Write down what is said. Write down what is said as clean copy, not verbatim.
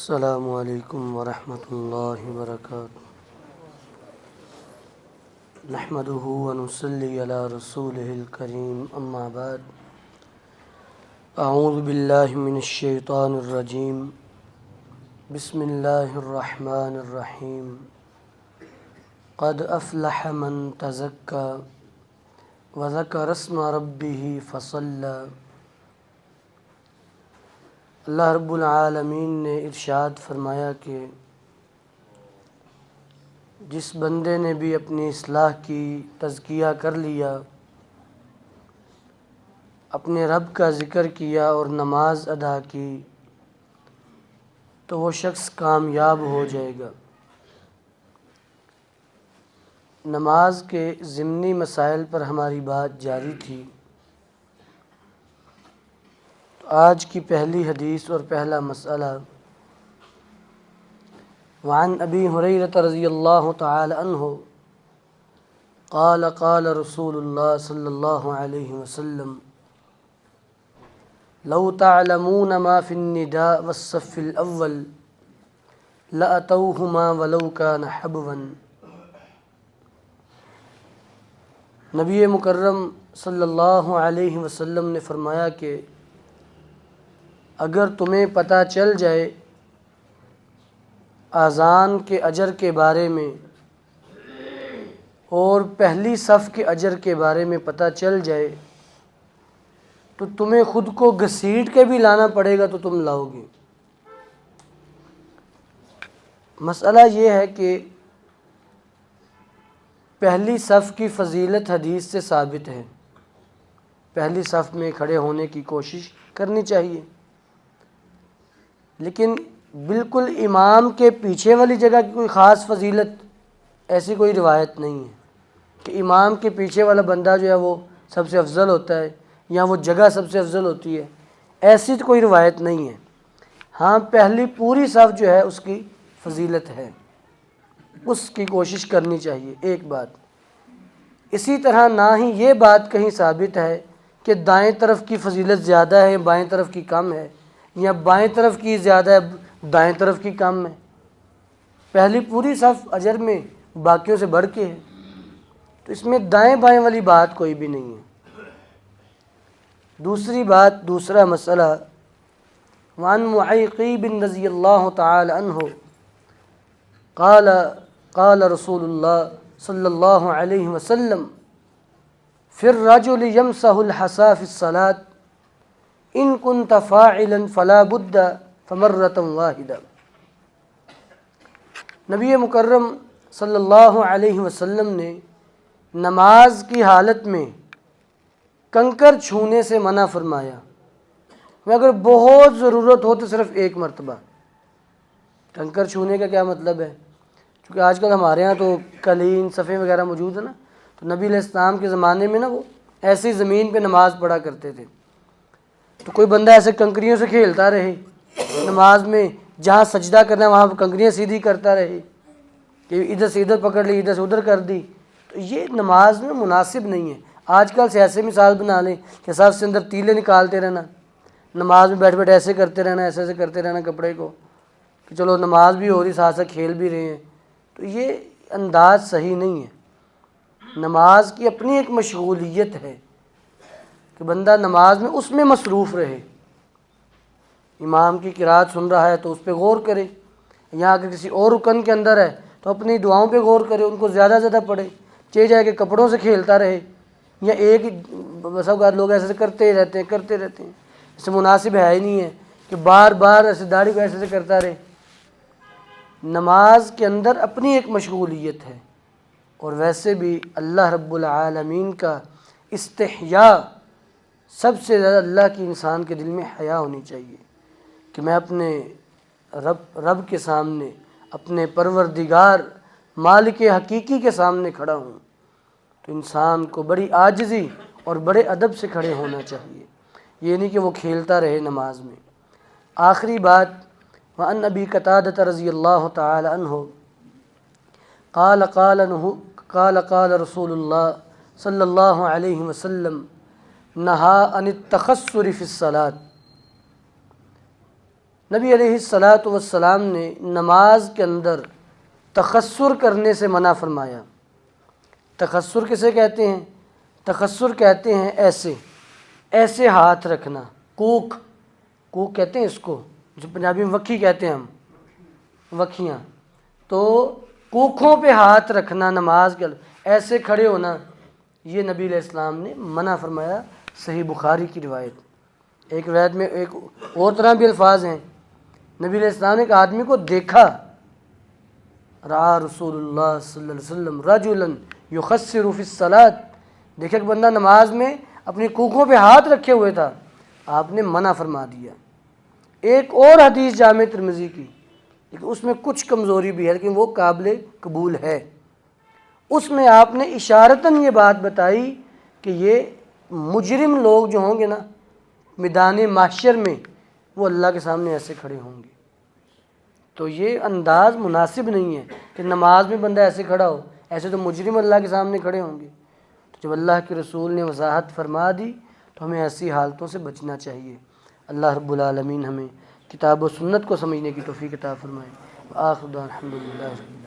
السلام علیکم ورحمۃ اللہ وبرکاتہ۔ نحمده ونصلی علی رسولہ الکریم، اما بعد۔ اعوذ باللہ من الشیطان الرجیم، بسم اللہ الرحمن الرحیم۔ قد افلح من تزکی وذکر اسم ربہ فصلی۔ اللہ رب العالمین نے ارشاد فرمایا کہ جس بندے نے بھی اپنی اصلاح کی، تزکیہ کر لیا، اپنے رب کا ذکر کیا اور نماز ادا کی، تو وہ شخص کامیاب ہو جائے گا۔ نماز کے ضمنی مسائل پر ہماری بات جاری تھی۔ آج کی پہلی حدیث اور پہلا مسئلہ، وعن ابی ہریرہ رضی اللہ تعالی عنہ قال قال رسول اللہ صلی اللہ علیہ وسلم لو تعلمون ما فی النداء والصف الاول لأتوہما ولو کان حبوا۔ نبی مکرم صلی اللہ علیہ وسلم نے فرمایا کہ اگر تمہیں پتہ چل جائے اذان کے اجر کے بارے میں اور پہلی صف کے اجر کے بارے میں پتہ چل جائے تو تمہیں خود کو گھسیٹ کے بھی لانا پڑے گا تو تم لاؤ گے۔ مسئلہ یہ ہے کہ پہلی صف کی فضیلت حدیث سے ثابت ہے، پہلی صف میں کھڑے ہونے کی کوشش کرنی چاہیے، لیکن بالکل امام کے پیچھے والی جگہ کی کوئی خاص فضیلت ایسی کوئی روایت نہیں ہے کہ امام کے پیچھے والا بندہ جو ہے وہ سب سے افضل ہوتا ہے یا وہ جگہ سب سے افضل ہوتی ہے، ایسی تو کوئی روایت نہیں ہے۔ ہاں، پہلی پوری صف جو ہے اس کی فضیلت ہے، اس کی کوشش کرنی چاہیے، ایک بات۔ اسی طرح نہ ہی یہ بات کہیں ثابت ہے کہ دائیں طرف کی فضیلت زیادہ ہے بائیں طرف کی کم ہے، یا بائیں طرف کی زیادہ ہے دائیں طرف کی کم ہے۔ پہلی پوری صف اجر میں باقیوں سے بڑھ کے ہے، تو اس میں دائیں بائیں والی بات کوئی بھی نہیں ہے۔ دوسری بات، دوسرا مسئلہ، وعن معیقیب رضی اللہ تعالی عنہ قال قال رسول اللہ صلی اللہ علیہ وسلم فی الرجل یمسح الحصی فی الصلاة ان کنت فاعلا فلا بد فمرۃ واحدہ۔ نبی مکرم صلی اللہ علیہ وسلم نے نماز کی حالت میں کنکر چھونے سے منع فرمایا، اگر بہت ضرورت ہو تو صرف ایک مرتبہ۔ کنکر چھونے کا کیا مطلب ہے؟ کیونکہ آج کل ہمارے ہاں تو قالین صفے وغیرہ موجود ہے نا، تو نبی علیہ السلام کے زمانے میں نا وہ ایسی زمین پہ نماز پڑھا کرتے تھے، تو کوئی بندہ ایسے کنکریوں سے کھیلتا رہے نماز میں، جہاں سجدہ کرنا ہے وہاں کنکریاں سیدھی کرتا رہے، کہ ادھر سے ادھر پکڑ لی ادھر سے ادھر کر دی، تو یہ نماز میں مناسب نہیں ہے۔ آج کل سے ایسے مثال بنا لیں کہ سب سے اندر تیلے نکالتے رہنا، نماز میں بیٹھ بیٹھ ایسے کرتے رہنا، ایسے ایسے کرتے رہنا کپڑے کو، کہ چلو نماز بھی ہو رہی ساتھ ساتھ کھیل بھی رہے ہیں، تو یہ انداز صحیح نہیں ہے۔ نماز کی اپنی ایک مشغولیت ہے کہ بندہ نماز میں اس میں مصروف رہے، امام کی قرات سن رہا ہے تو اس پہ غور کرے، یا اگر کسی اور رکن کے اندر ہے تو اپنی دعاؤں پہ غور کرے، ان کو زیادہ زیادہ پڑھے، چاہے جائے کہ کپڑوں سے کھیلتا رہے، یا ایک بس اوقات لوگ ایسے کرتے رہتے ہیں، اس سے مناسب ہے ہی نہیں ہے کہ بار بار ایسے داڑھی کو ایسے کرتا رہے۔ نماز کے اندر اپنی ایک مشغولیت ہے، اور ویسے بھی اللہ رب العالمین کا استحیاء، سب سے زیادہ اللہ کی انسان کے دل میں حیا ہونی چاہیے کہ میں اپنے رب کے سامنے، اپنے پروردگار مالک حقیقی کے سامنے کھڑا ہوں، تو انسان کو بڑی عاجزی اور بڑے ادب سے کھڑے ہونا چاہیے، یہ نہیں کہ وہ کھیلتا رہے نماز میں۔ آخری بات، وعن ابی قتادہ رضی اللہ تعالی عنہ قال قال رسول اللہ صلی اللہ علیہ وسلم نہا عن التخسر فی الصلاۃ۔ نبی علیہ الصلاۃ والسلام نے نماز کے اندر تخسر کرنے سے منع فرمایا۔ تخسر کسے کہتے ہیں؟ تخسر کہتے ہیں ایسے ہاتھ رکھنا، کوک کہتے ہیں اس کو، جو پنجابی میں وکھی کہتے ہیں ہم، وکھیاں، تو کوکھوں پہ ہاتھ رکھنا نماز کے ایسے کھڑے ہونا، یہ نبی علیہ السلام نے منع فرمایا۔ صحیح بخاری کی روایت، ایک روایت میں ایک اور طرح بھی الفاظ ہیں، نبی علیہ السلام نے ایک آدمی کو دیکھا، رعا رسول اللہ صلی اللہ علیہ وسلم رجلا یخسر فی الصلاۃ، دیکھا کہ بندہ نماز میں اپنی کوکھوں پہ ہاتھ رکھے ہوئے تھا، آپ نے منع فرما دیا۔ ایک اور حدیث جامع ترمذی کی، لیکن اس میں کچھ کمزوری بھی ہے، لیکن وہ قابل قبول ہے۔ اس میں آپ نے اشارتاً یہ بات بتائی کہ یہ مجرم لوگ جو ہوں گے نا میدان محشر میں، وہ اللہ کے سامنے ایسے کھڑے ہوں گے۔ تو یہ انداز مناسب نہیں ہے کہ نماز میں بندہ ایسے کھڑا ہو، ایسے تو مجرم اللہ کے سامنے کھڑے ہوں گے۔ تو جب اللہ کے رسول نے وضاحت فرما دی تو ہمیں ایسی حالتوں سے بچنا چاہیے۔ اللہ رب العالمین ہمیں کتاب و سنت کو سمجھنے کی توفیق عطا فرمائے۔ آخر دعوانا الحمدللہ۔